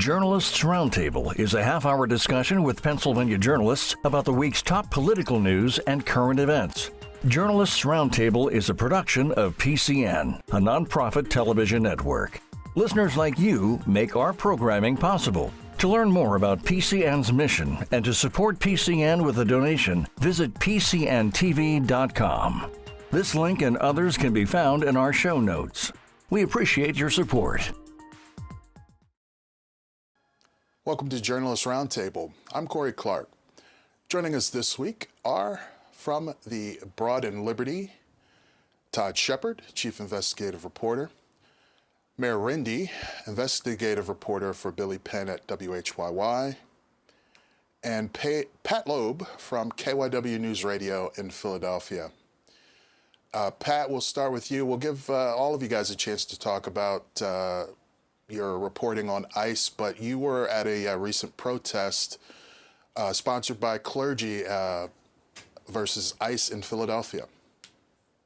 Journalists Roundtable is a half-hour discussion with Pennsylvania journalists about the week's top political news and current events. Journalists Roundtable is a production of PCN, a nonprofit television network. Listeners like you make our programming possible. To learn more about PCN's mission and to support PCN with a donation, visit PCNTV.com. This link and others can be found in our show notes. We appreciate your support. Welcome to Journalist Roundtable. I'm Corey Clark. Joining us this week are from the Broad and Liberty, Todd Shepard, Chief Investigative Reporter, Meir Rinde, Investigative Reporter for Billy Penn at WHYY, and Pat Loeb from KYW Newsradio in Philadelphia. Pat, we'll start with you. We'll give all of you guys a chance to talk about your reporting on ICE, but you were at a recent protest sponsored by clergy versus ICE in Philadelphia.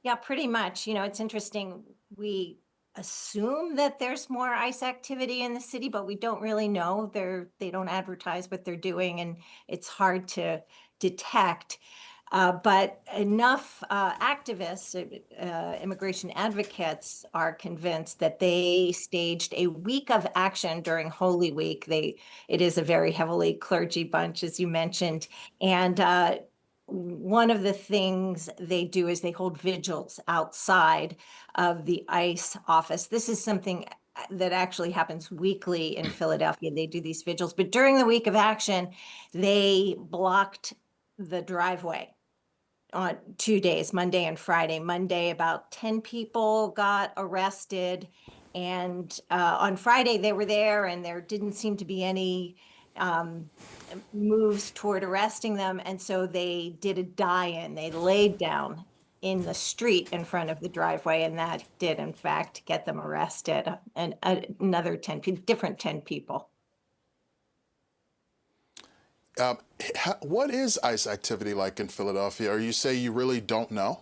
Yeah, pretty much. You know, it's interesting. We assume that there's more ICE activity in the city, but we don't really know. They don't advertise what they're doing, and it's hard to detect. But enough activists, immigration advocates, are convinced that they staged a week of action during Holy Week. It is a very heavily clergy bunch, as you mentioned. And one of the things they do is they hold vigils outside of the ICE office. This is something that actually happens weekly in Philadelphia. They do these vigils. But during the week of action, they blocked the driveway on 2 days, Monday and Friday. Monday, about 10 people got arrested. And on Friday, they were there, and there didn't seem to be any moves toward arresting them. And so they did a die-in. They laid down in the street in front of the driveway, and that did, in fact, get them arrested. And another 10 people, different 10 people. What is ICE activity like in Philadelphia? Or you say you really don't know?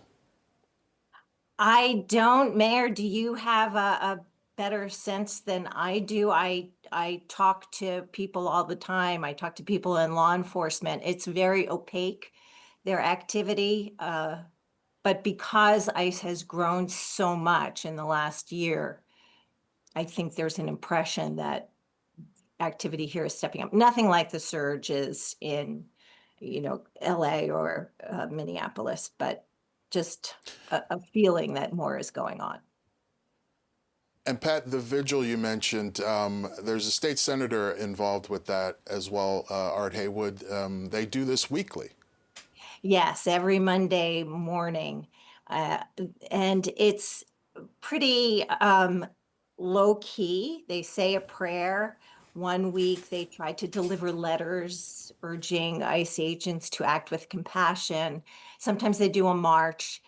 I don't. Mayor, do you have a better sense than I do? I talk to people all the time. I talk to people in law enforcement. It's very opaque, their activity. But because ICE has grown so much in the last year, I think there's an impression that activity here is stepping up. Nothing like the surges in, LA or Minneapolis, but just a feeling that more is going on. And Pat, the vigil you mentioned, there's a state senator involved with that as well, Art Haywood. They do this weekly. Yes, every Monday morning. And it's pretty low key. They say a prayer. One week they tried to deliver letters urging ICE agents to act with compassion. Sometimes they do a march,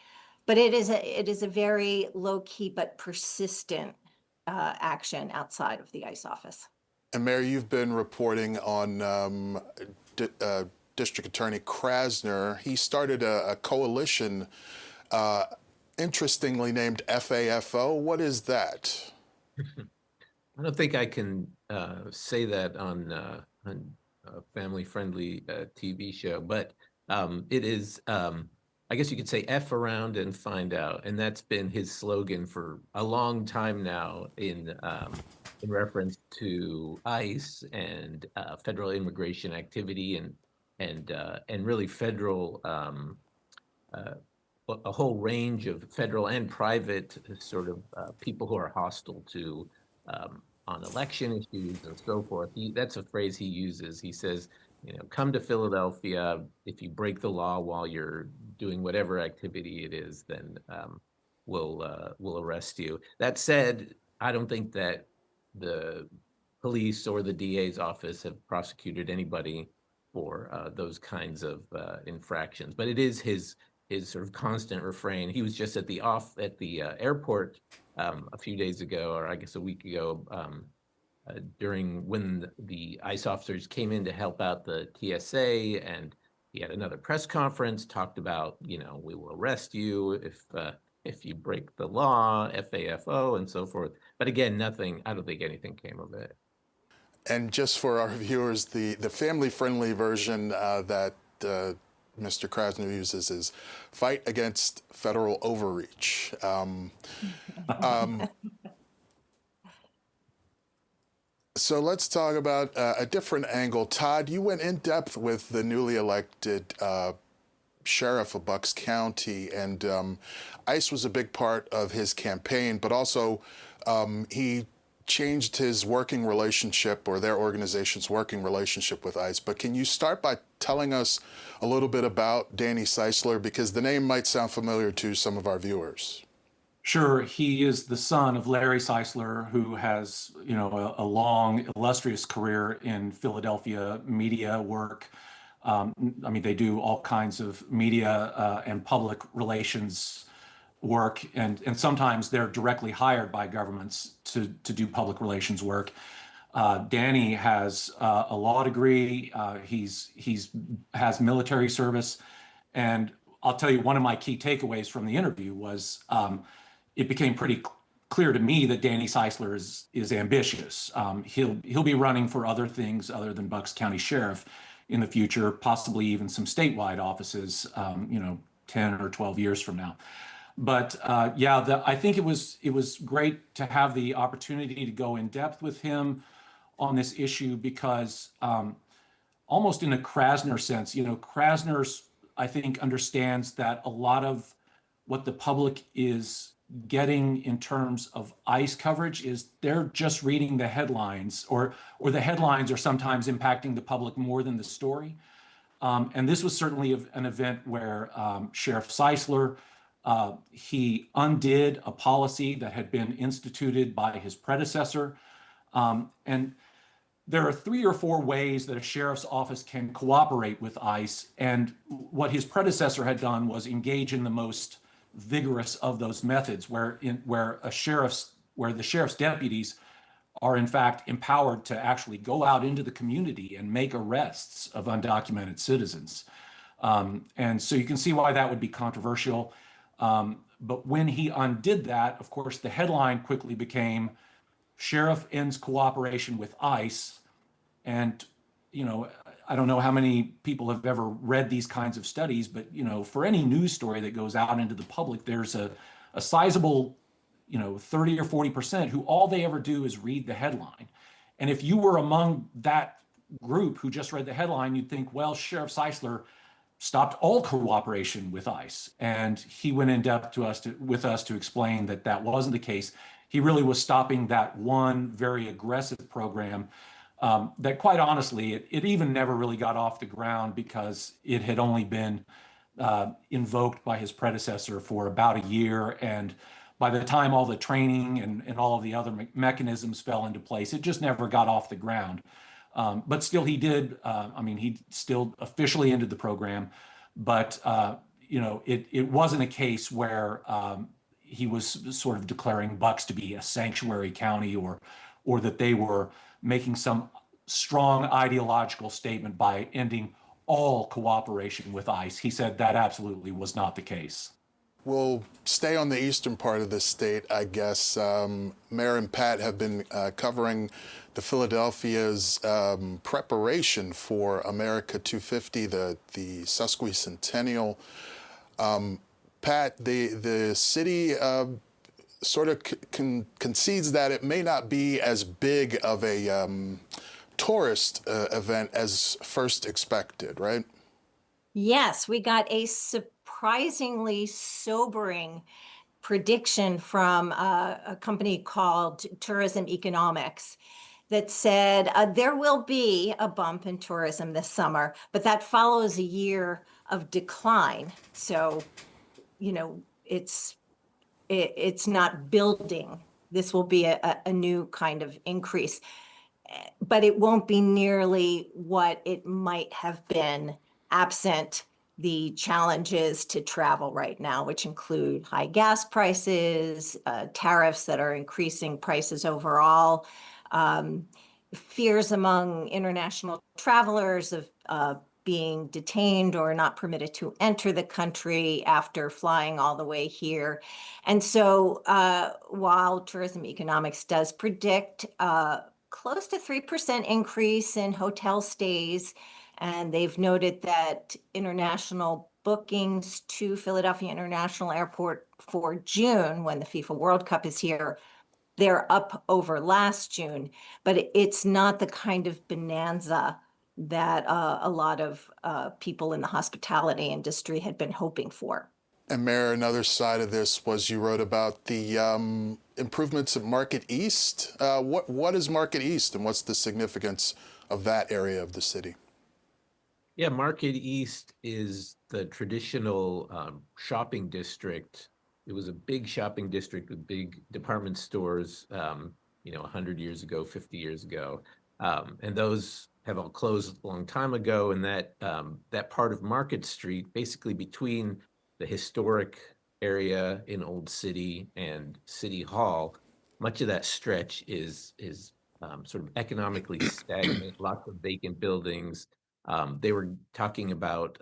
but it is a very low key but persistent action outside of the ICE office. And Mayor, you've been reporting on District Attorney Krasner. He started a coalition, interestingly named FAFO. What is that? I don't think I can say that on a family-friendly TV show, but it is, I guess you could say, F around and find out. And that's been his slogan for a long time now in reference to ICE and federal immigration activity and really federal, a whole range of federal and private sort of people who are hostile to on election issues and so forth. That's a phrase he uses. He says, come to Philadelphia. If you break the law while you're doing whatever activity it is, then we'll arrest you. That said, I don't think that the police or the DA's office have prosecuted anybody for those kinds of infractions. But it is his sort of constant refrain. He was just at the airport a few days ago, or I guess a week ago, during when the ICE officers came in to help out the TSA, and he had another press conference, talked about, we will arrest you if you break the law, FAFO, and so forth. But again, I don't think anything came of it. And just for our viewers, the family-friendly version that Mr. Krasner uses is fight against federal overreach. So let's talk about a different angle. Todd, you went in depth with the newly elected sheriff of Bucks County, and ICE was a big part of his campaign, but also he changed his working relationship, or their organization's working relationship with ICE. But can you start by telling us a little bit about Danny Seisler, because the name might sound familiar to some of our viewers? Sure. He is the son of Larry Seisler, who has, a long, illustrious career in Philadelphia media work. They do all kinds of media and public relations work, and sometimes they're directly hired by governments to do public relations work. Danny has a law degree. He's has military service, and I'll tell you, one of my key takeaways from the interview was it became pretty clear to me that Danny Seisler is ambitious. He'll be running for other things other than Bucks County Sheriff in the future, possibly even some statewide offices, 10 or 12 years from now. But I think it was great to have the opportunity to go in depth with him on this issue, because almost in a Krasner sense, Krasner, I think, understands that a lot of what the public is getting in terms of ICE coverage is they're just reading the headlines, or the headlines are sometimes impacting the public more than the story. And this was certainly an event where Sheriff Seisler, he undid a policy that had been instituted by his predecessor. And there are 3 or 4 ways that a sheriff's office can cooperate with ICE. And what his predecessor had done was engage in the most vigorous of those methods, where the sheriff's deputies are in fact empowered to actually go out into the community and make arrests of undocumented citizens. And so you can see why that would be controversial. But when he undid that, of course, the headline quickly became, "Sheriff ends cooperation with ICE." And, I don't know how many people have ever read these kinds of studies, but, for any news story that goes out into the public, there's a sizable, 30 or 40% who all they ever do is read the headline. And if you were among that group who just read the headline, you'd think, well, Sheriff Seisler stopped all cooperation with ICE. And he went in depth with us to explain that that wasn't the case. He really was stopping that one very aggressive program that, quite honestly, it even never really got off the ground, because it had only been invoked by his predecessor for about a year. And by the time all the training and all of the other mechanisms fell into place, it just never got off the ground. But still, he did. He still officially ended the program, but it wasn't a case where he was sort of declaring Bucks to be a sanctuary county, or that they were making some strong ideological statement by ending all cooperation with ICE. He said that absolutely was not the case. We'll stay on the eastern part of the state, I guess. Meir and Pat have been covering the Philadelphia's preparation for America250, the sesquicentennial. Pat, the city sort of concedes that it may not be as big of a tourist event as first expected, right? Yes, we got a surprisingly sobering prediction from a company called Tourism Economics that said there will be a bump in tourism this summer, but that follows a year of decline. So, it's not building. This will be a new kind of increase, but it won't be nearly what it might have been absent the challenges to travel right now, which include high gas prices, tariffs that are increasing prices overall, fears among international travelers of being detained or not permitted to enter the country after flying all the way here. And so while Tourism Economics does predict close to 3% increase in hotel stays. And they've noted that international bookings to Philadelphia International Airport for June, when the FIFA World Cup is here, they're up over last June, but it's not the kind of bonanza that a lot of people in the hospitality industry had been hoping for. And Meir, another side of this was you wrote about the improvements at Market East. What is Market East, and what's the significance of that area of the city? Yeah, Market East is the traditional shopping district. It was a big shopping district with big department stores, 100 years ago, 50 years ago. And those have all closed a long time ago. And that part of Market Street, basically between the historic area in Old City and City Hall, much of that stretch is sort of economically stagnant, lots of vacant buildings. They were talking about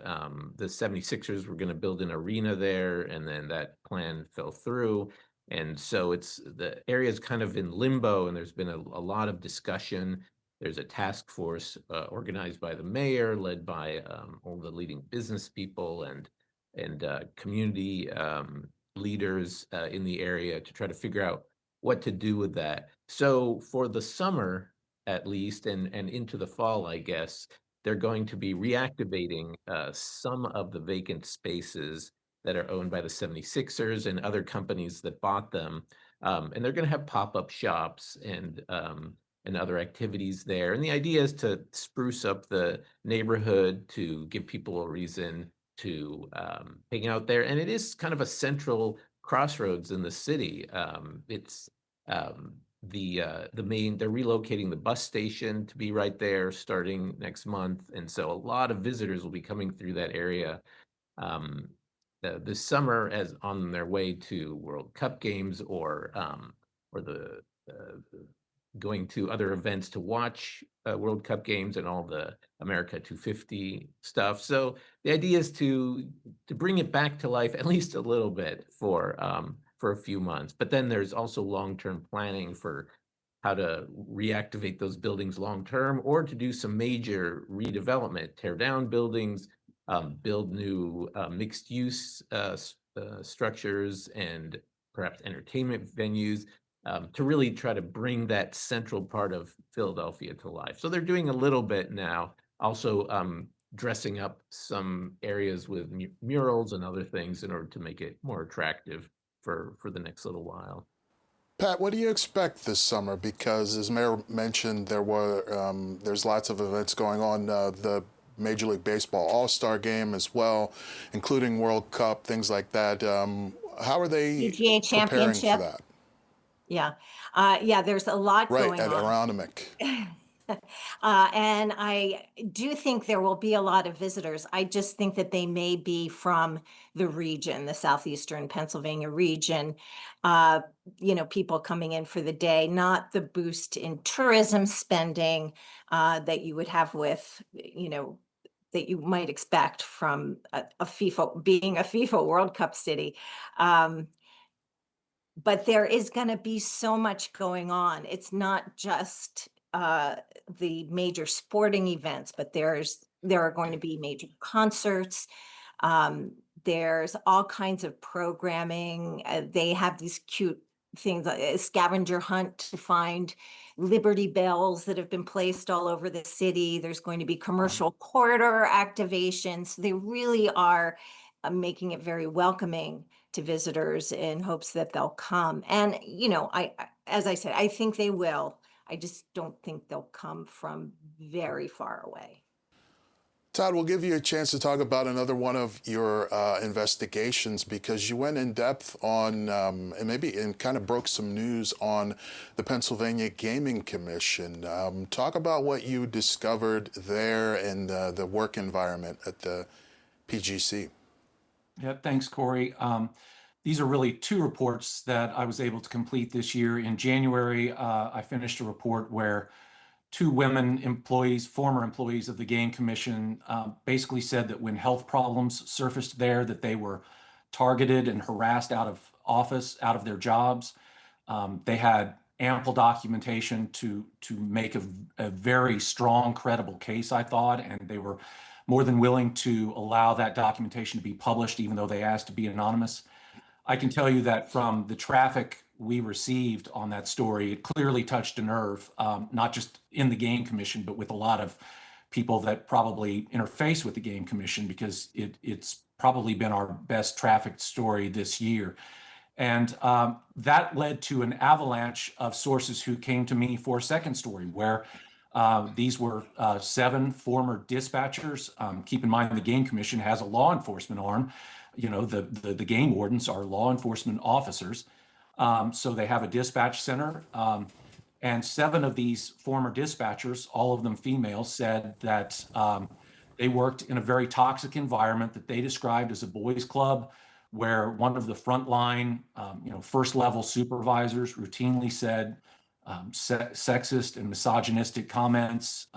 the 76ers were going to build an arena there, and then that plan fell through. And so the area is kind of in limbo, and there's been a lot of discussion. There's a task force organized by the mayor, led by all the leading business people and community leaders in the area to try to figure out what to do with that. So for the summer, at least, and into the fall, I guess, they're going to be reactivating some of the vacant spaces that are owned by the 76ers and other companies that bought them. And they're going to have pop-up shops and other activities there. And the idea is to spruce up the neighborhood, to give people a reason to hang out there. And it is kind of a central crossroads in the city. They're relocating the bus station to be right there starting next month. And so a lot of visitors will be coming through that area this summer as on their way to World Cup games or going to other events to watch World Cup games and all the America250 stuff. So the idea is to bring it back to life at least a little bit for a few months. But then there's also long-term planning for how to reactivate those buildings long-term, or to do some major redevelopment, tear down buildings, build new mixed-use structures and perhaps entertainment venues, to really try to bring that central part of Philadelphia to life. So they're doing a little bit now, also dressing up some areas with murals and other things in order to make it more attractive for the next little while. Pat, what do you expect this summer? Because as Meir mentioned, there's lots of events going on. The Major League Baseball All-Star Game as well, including World Cup, things like that. How are they PGA preparing for Championship. that? Yeah, there's a lot Right, going at on. Aronimink. And I do think there will be a lot of visitors. I just think that they may be from the region, the southeastern Pennsylvania region, people coming in for the day, not the boost in tourism spending that you would have with, that you might expect from a FIFA, being a FIFA World Cup city. But there is going to be so much going on. It's not just the major sporting events, but there are going to be major concerts. There's all kinds of programming. They have these cute things, a scavenger hunt to find Liberty Bells that have been placed all over the city. There's going to be commercial corridor activations. They really are making it very welcoming to visitors in hopes that they'll come. And, as I said, I think they will. I just don't think they'll come from very far away. Todd, we'll give you a chance to talk about another one of your investigations, because you went in depth on and kind of broke some news on the Pennsylvania Gaming Commission. Talk about what you discovered there and the work environment at the PGC. Yeah, thanks, Corey. These are really two reports that I was able to complete this year. In January, I finished a report where two women employees, former employees of the Game Commission, basically said that when health problems surfaced there, that they were targeted and harassed out of office, out of their jobs. They had ample documentation to make a very strong, credible case, I thought, and they were more than willing to allow that documentation to be published, even though they asked to be anonymous. I can tell you that from the traffic we received on that story, it clearly touched a nerve, not just in the Game Commission, but with a lot of people that probably interface with the Game Commission, because it's probably been our best trafficked story this year. And that led to an avalanche of sources who came to me for a second story, where these were 7 former dispatchers. Keep in mind, the Game Commission has a law enforcement arm. You know, the game wardens are law enforcement officers. So they have a dispatch center. And 7 of these former dispatchers, all of them female, said that they worked in a very toxic environment that they described as a boys' club, where one of the frontline, first level supervisors routinely said sexist and misogynistic comments,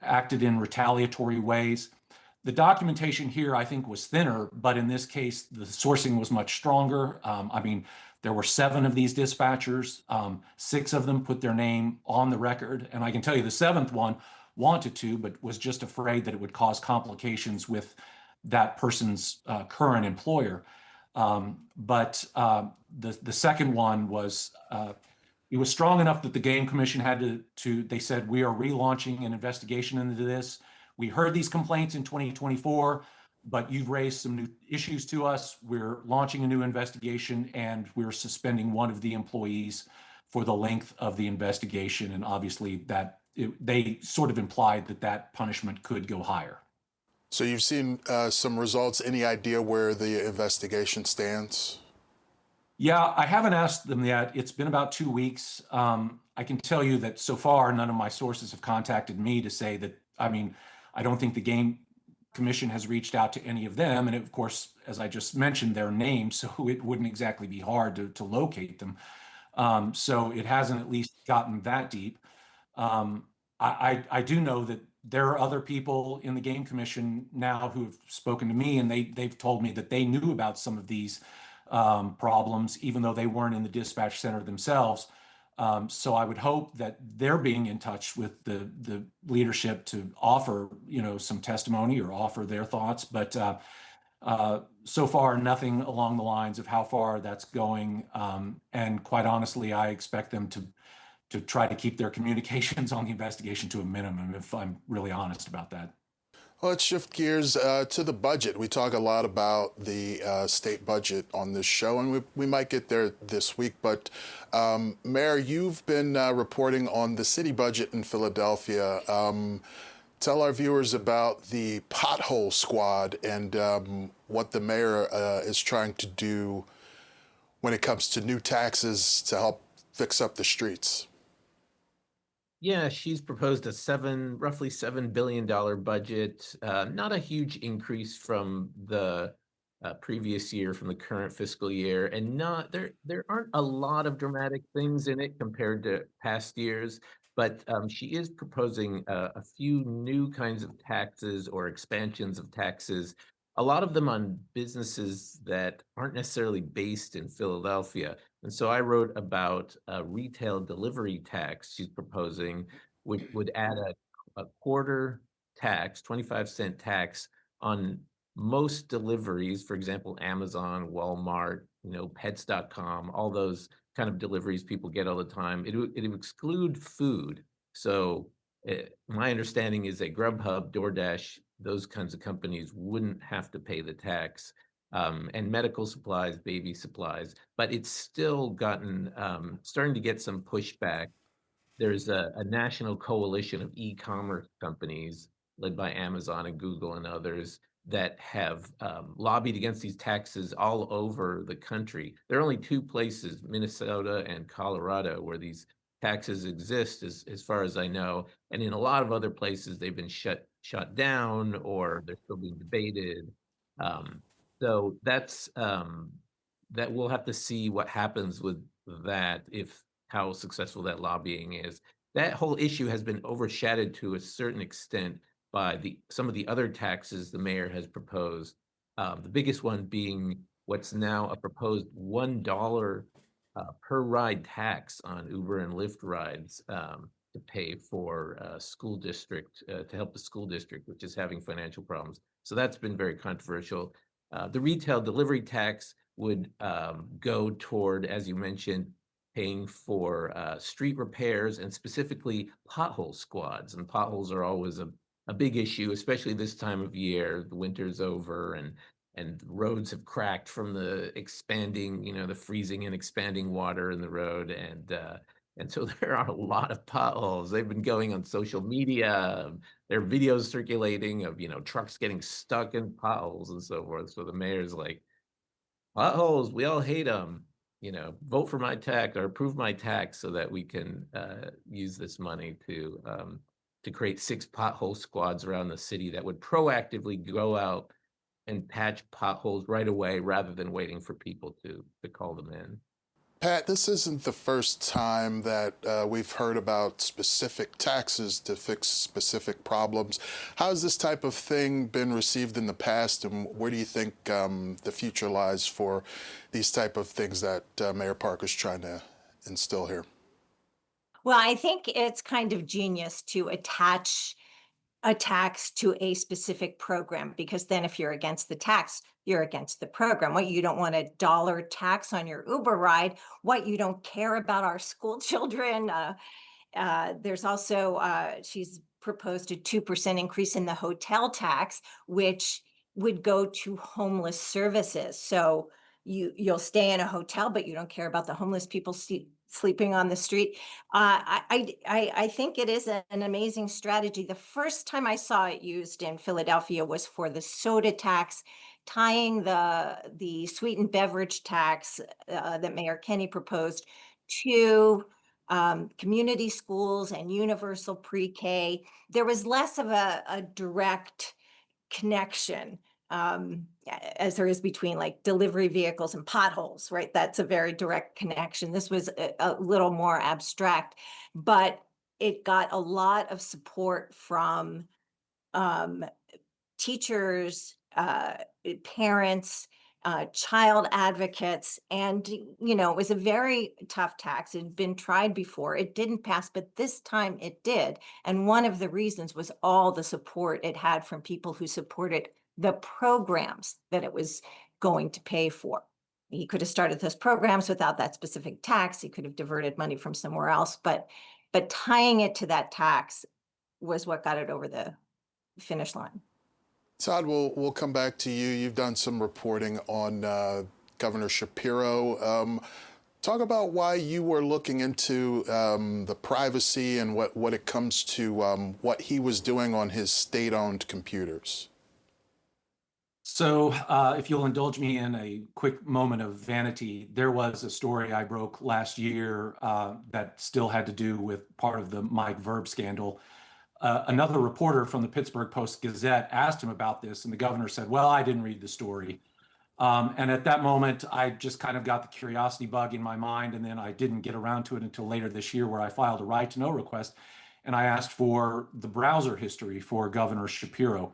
acted in retaliatory ways. The documentation here, I think, was thinner, but in this case, the sourcing was much stronger. There were 7 of these dispatchers. 6 of them put their name on the record. And I can tell you the 7th one wanted to, but was just afraid that it would cause complications with that person's current employer. But the second one was, it was strong enough that the Game Commission had to, they said, we are relaunching an investigation into this. We heard these complaints in 2024, but you've raised some new issues to us. We're launching a new investigation, and we're suspending one of the employees for the length of the investigation. And obviously they sort of implied that punishment could go higher. So you've seen some results. Any idea where the investigation stands? Yeah, I haven't asked them yet. It's been about 2 weeks. I can tell you that so far, none of my sources have contacted me to say that, I don't think the Game Commission has reached out to any of them. And of course, as I just mentioned, their names, so it wouldn't exactly be hard to locate them. So it hasn't at least gotten that deep. I do know that there are other people in the Game Commission now who have spoken to me, and they've told me that they knew about some of these problems, even though they weren't in the dispatch center themselves. So I would hope that they're being in touch with the leadership to offer, some testimony or offer their thoughts. But so far, nothing along the lines of how far that's going. And quite honestly, I expect them to try to keep their communications on the investigation to a minimum, if I'm really honest about that. Well, let's shift gears to the budget. We talk a lot about the state budget on this show, and we might get there this week. But Meir, you've been reporting on the city budget in Philadelphia. Tell our viewers about the pothole squad and what the mayor is trying to do when it comes to new taxes to help fix up the streets. Yeah, she's proposed a roughly $7 billion budget, not a huge increase from the previous year, from the current fiscal year, and there aren't a lot of dramatic things in it compared to past years. But she is proposing a few new kinds of taxes or expansions of taxes, a lot of them on businesses that aren't necessarily based in Philadelphia. And so I wrote about a retail delivery tax she's proposing, which would add a quarter tax, 25-cent tax on most deliveries. For example, Amazon, Walmart, pets.com, all those kind of deliveries people get all the time. It would exclude food. So my understanding is that Grubhub, DoorDash, those kinds of companies wouldn't have to pay the tax. And medical supplies, baby supplies, but it's still starting to get some pushback. There's a national coalition of e-commerce companies led by Amazon and Google and others that have lobbied against these taxes all over the country. There are only 2 places, Minnesota and Colorado, where these taxes exist, as far as I know. And in a lot of other places, they've been shut down, or they're still being debated. So that's that we'll have to see what happens with that, how successful that lobbying is. That whole issue has been overshadowed to a certain extent by some of the other taxes the mayor has proposed. The biggest one being what's now a proposed $1 per ride tax on Uber and Lyft rides to pay for school district, to help the school district, which is having financial problems. So that's been very controversial. The retail delivery tax would go toward, as you mentioned, paying for street repairs and specifically pothole squads. And potholes are always a big issue, especially this time of year. The winter's over and roads have cracked from the expanding, the freezing and expanding water in the road. And so there are a lot of potholes. They've been going on social media. There are videos circulating of, trucks getting stuck in potholes and so forth. So the mayor's like, potholes, we all hate them. Vote for my tax or approve my tax so that we can use this money to create 6 pothole squads around the city that would proactively go out and patch potholes right away rather than waiting for people to call them in. Pat, this isn't the first time that we've heard about specific taxes to fix specific problems. How has this type of thing been received in the past, and where do you think the future lies for these type of things that Mayor Parker's trying to instill here? Well, I think it's kind of genius to attach a tax to a specific program, because then if you're against the tax, you're against the program. What, you don't want a dollar tax on your Uber ride? What, you don't care about our school children? There's also, she's proposed a 2% increase in the hotel tax, which would go to homeless services. So you'll stay in a hotel, but you don't care about the homeless people sleeping on the street. I think it is an amazing strategy. The first time I saw it used in Philadelphia was for the soda tax, tying the sweetened beverage tax that Mayor Kenny proposed to community schools and universal pre-K. There was less of a direct connection as there is between like delivery vehicles and potholes, right? That's a very direct connection. This was a little more abstract, but it got a lot of support from teachers, parents, child advocates, and it was a very tough tax. It had been tried before. It didn't pass, but this time it did. And one of the reasons was all the support it had from people who supported the programs that it was going to pay for. He could have started those programs without that specific tax. He could have diverted money from somewhere else, but tying it to that tax was what got it over the finish line. Todd, we'll come back to you. You've done some reporting on Governor Shapiro. Talk about why you were looking into the privacy and what it comes to what he was doing on his state-owned computers. So if you'll indulge me in a quick moment of vanity, there was a story I broke last year that still had to do with part of the Mike Verb scandal. Another reporter from the Pittsburgh Post-Gazette asked him about this, and the governor said, well, I didn't read the story. And at that moment, I just kind of got the curiosity bug in my mind, and then I didn't get around to it until later this year, where I filed a right to know request, and I asked for the browser history for Governor Shapiro.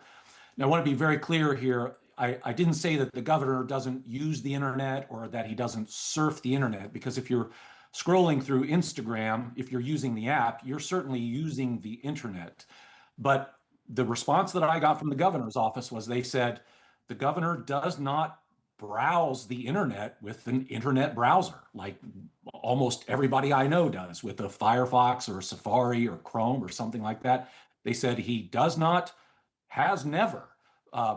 Now, I want to be very clear here. I didn't say that the governor doesn't use the internet or that he doesn't surf the internet, because if you're scrolling through Instagram, if you're using the app, you're certainly using the internet. But the response that I got from the governor's office was, they said the governor does not browse the internet with an internet browser like almost everybody I know does with a Firefox or Safari or Chrome or something like that. They said he does not, has never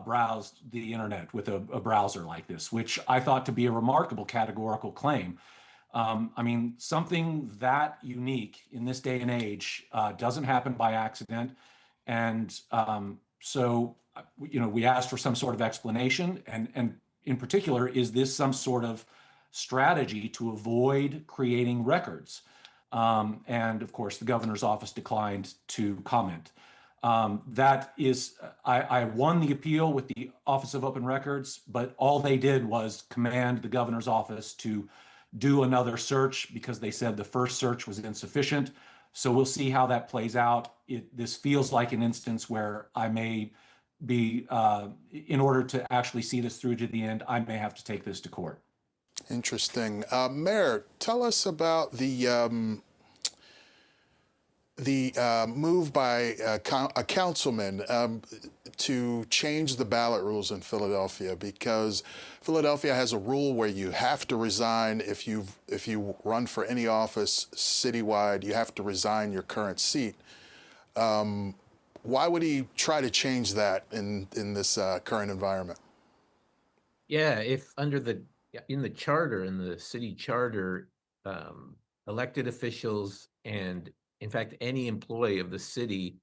browsed the internet with a browser like this, which I thought to be a remarkable categorical claim. I mean, something that unique in this day and age doesn't happen by accident. And so, we asked for some sort of explanation. And in particular, is this some sort of strategy to avoid creating records? And of course, the governor's office declined to comment. That is, I won the appeal with the Office of Open Records, but all they did was command the governor's office to do another search because they said the first search was insufficient. So we'll see how that plays out. This feels like an instance where I may be, in order to actually see this through to the end, I may have to take this to court. Interesting. Meir, tell us about the move by a councilman to change the ballot rules in Philadelphia, because Philadelphia has a rule where you have to resign if you run for any office citywide. You have to resign your current seat. Why would he try to change that in this current environment? Yeah, if in the charter, in the city charter, elected officials and in fact any employee of the city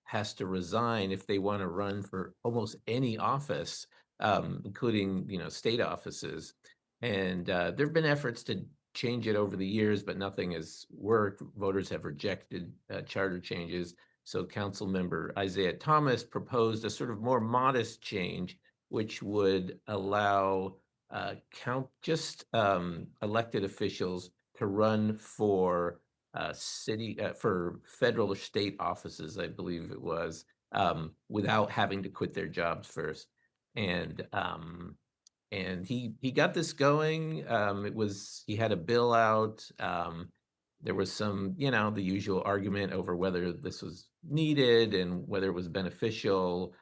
has to resign if they want to run for almost any office, including state offices. And there have been efforts to change it over the years, but nothing has worked. Voters have rejected charter changes. So Council Member Isaiah Thomas proposed a sort of more modest change, which would allow elected officials to run for for federal or state offices, I believe it was, without having to quit their jobs first. And he got this going. He had a bill out. There was some, the usual argument over whether this was needed and whether it was beneficial.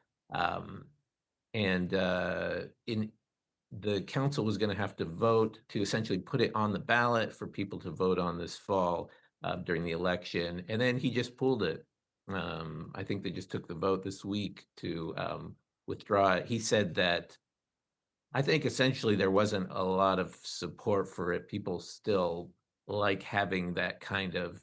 The council was going to have to vote to essentially put it on the ballot for people to vote on this fall during the election. And then he just pulled it. I think they just took the vote this week to withdraw it. He said that I think essentially there wasn't a lot of support for it. People still like having that kind of,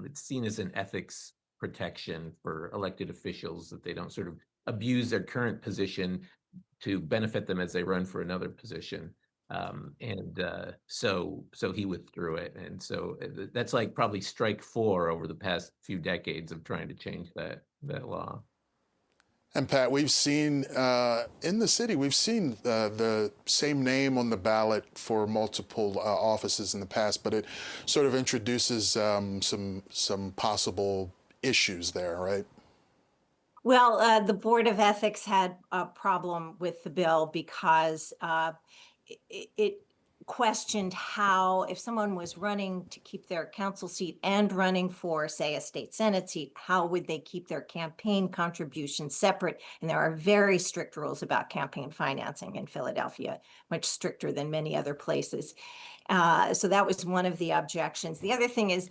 it's seen as an ethics protection for elected officials, that they don't sort of abuse their current position to benefit them as they run for another position. So he withdrew it. And so that's like probably strike 4 over the past few decades of trying to change that law. And Pat, we've seen in the city, we've seen the same name on the ballot for multiple offices in the past, but it sort of introduces some possible issues there, right? Well, the Board of Ethics had a problem with the bill because it questioned how, if someone was running to keep their council seat and running for, say, a state Senate seat, how would they keep their campaign contributions separate? And there are very strict rules about campaign financing in Philadelphia, much stricter than many other places. So that was one of the objections. The other thing is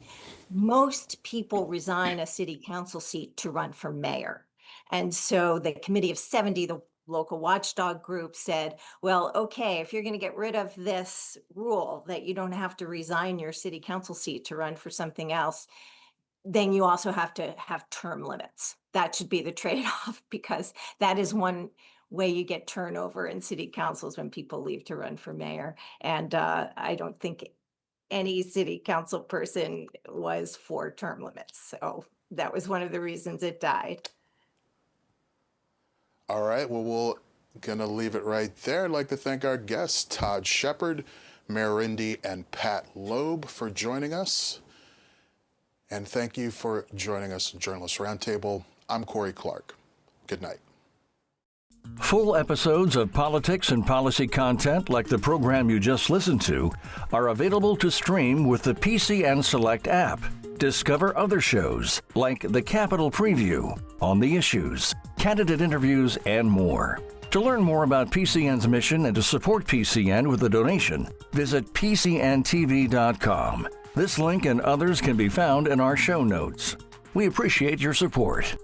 most people resign a city council seat to run for mayor. And so the Committee of 70, the local watchdog group, said, well, okay, if you're going to get rid of this rule that you don't have to resign your city council seat to run for something else, then you also have to have term limits. That should be the trade-off, because that is one way you get turnover in city councils, when people leave to run for mayor. And I don't think any city council person was for term limits. So that was one of the reasons it died. All right, well, we're going to leave it right there. I'd like to thank our guests, Todd Shepard, Meir Rinde, and Pat Loeb, for joining us. And thank you for joining us in Journalist Roundtable. I'm Corey Clark. Good night. Full episodes of politics and policy content like the program you just listened to are available to stream with the PCN Select app. Discover other shows like The Capitol Preview, On the Issues, candidate interviews, and more. To learn more about PCN's mission and to support PCN with a donation, visit PCNTV.com. This link and others can be found in our show notes. We appreciate your support.